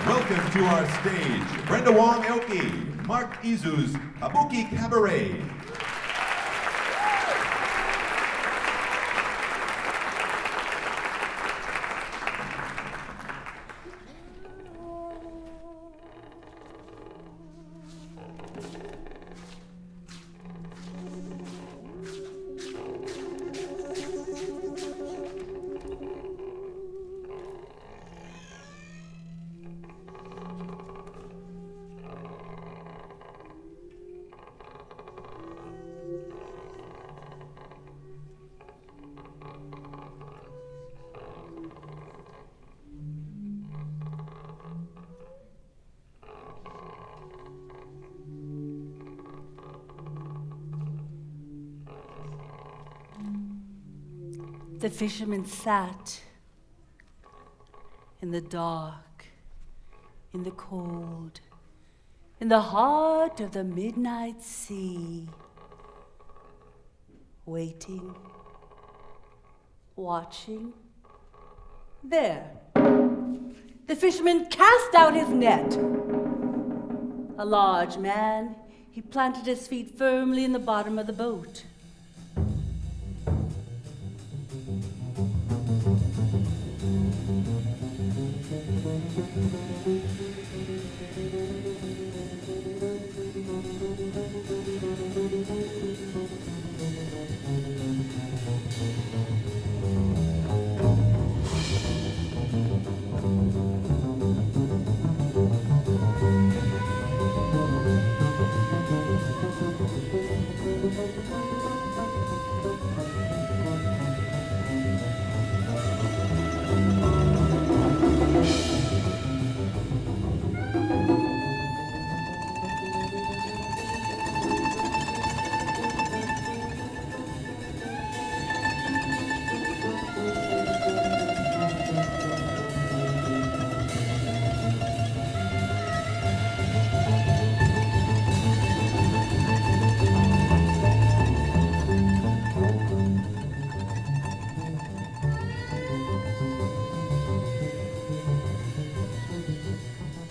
Welcome to our stage, Brenda Wong Aoki, Mark Izu's Kabuki Cabaret. The fisherman sat in the dark, in the cold, in the heart of the midnight sea, waiting, watching. There, the fisherman cast out his net. A large man, he planted his feet firmly in the bottom of the boat.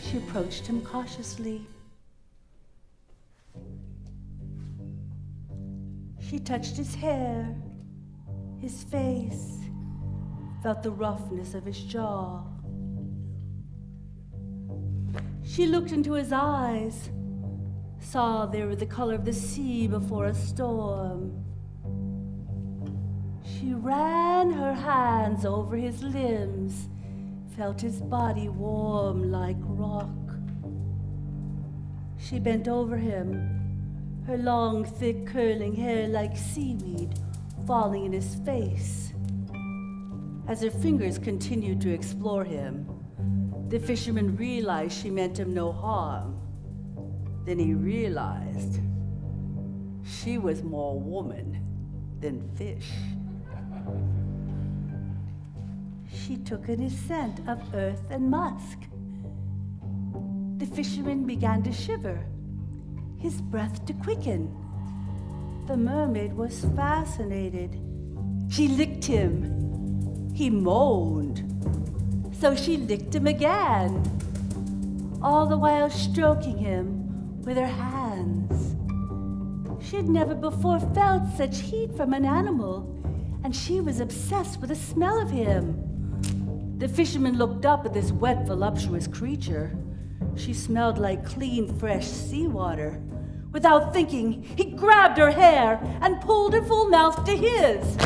She approached him cautiously. She touched his hair, his face, felt the roughness of his jaw. She looked into his eyes, saw they were the color of the sea before a storm. She ran her hands over his limbs, felt his body warm like rock. She bent over him, her long, thick, curling hair like seaweed falling in his face. As her fingers continued to explore him, the fisherman realized she meant him no harm. Then he realized she was more woman than fish. She took in his scent of earth and musk. The fisherman began to shiver, his breath to quicken. The mermaid was fascinated. She licked him. He moaned. So she licked him again, all the while stroking him with her hands. She had never before felt such heat from an animal, and she was obsessed with the smell of him. The fisherman looked up at this wet, voluptuous creature. She smelled like clean, fresh seawater. Without thinking, he grabbed her hair and pulled her full mouth to his.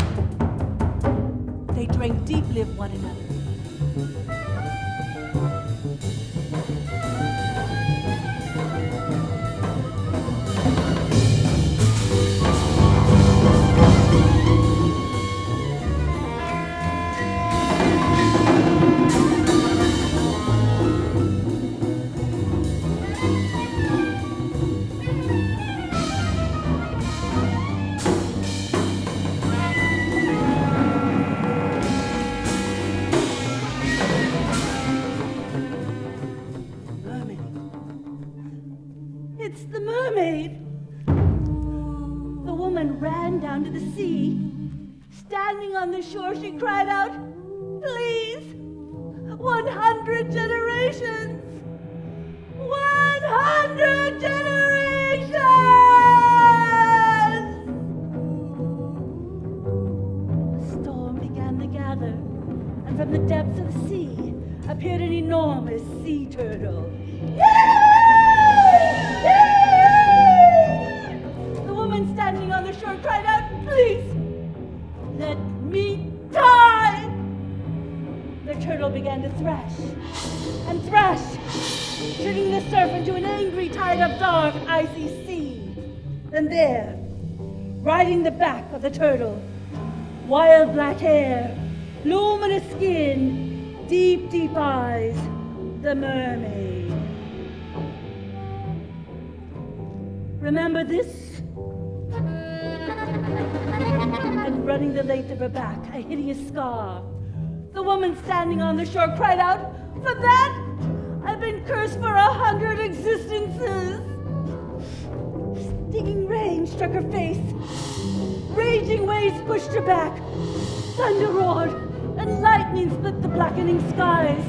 They drank deeply of one another. It's the mermaid. The woman ran down to the sea. Standing on the shore, she cried out, "Please, 100 generations! 100 generations! A storm began to gather, and from the depths of the sea appeared an enormous sea turtle. The woman standing on the shore cried out, "Please, let me die!" The turtle began to thrash and thrash, turning the surf into an angry tide of dark, icy sea. And there, riding the back of the turtle, wild black hair, luminous skin, deep, deep eyes, the mermaid. Remember this? And running the length of her back, a hideous scar. The woman standing on the shore cried out, "For that, I've been cursed for 100 existences." Stinging rain struck her face. Raging waves pushed her back. Thunder roared, and lightning split the blackening skies.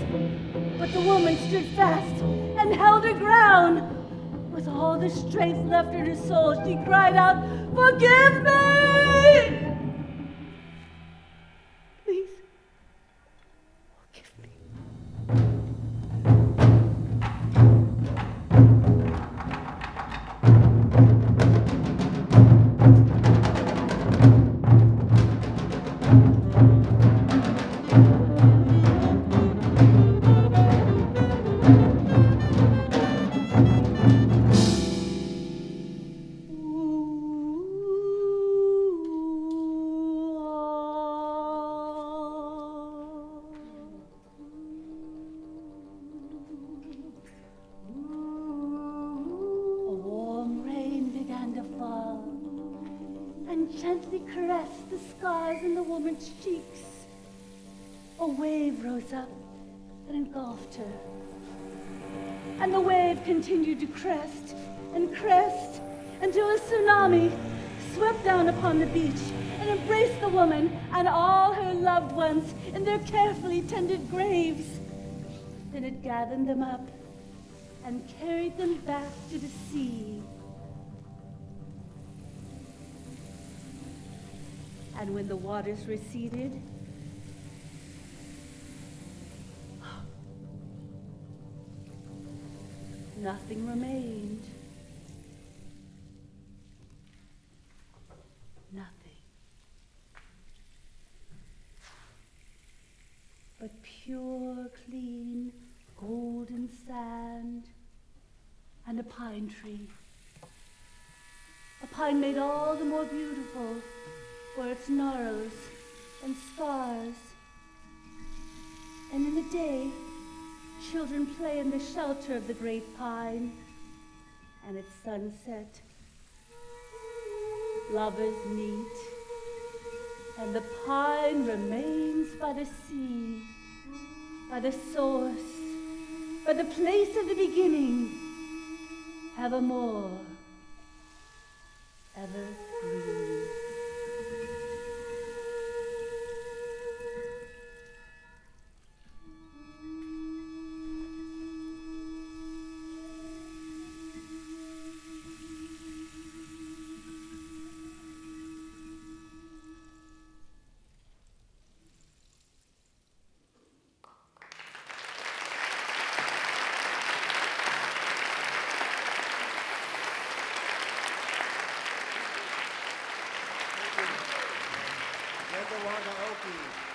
But the woman stood fast and held her ground. With all the strength left in her soul, she cried out, "Forgive me! Please, forgive me." Gently caressed the scars in the woman's cheeks. A wave rose up and engulfed her. And the wave continued to crest and crest until a tsunami swept down upon the beach and embraced the woman and all her loved ones in their carefully tended graves. Then it gathered them up and carried them back to the sea. And when the waters receded, nothing remained. Nothing. But pure, clean, golden sand and a pine tree. A pine made all the more beautiful for its gnarls and scars. And in the day, children play in the shelter of the great pine. And at sunset, lovers meet. And the pine remains by the sea, by the source, by the place of the beginning, evermore, evergreen. Brenda, Wong, Aoki.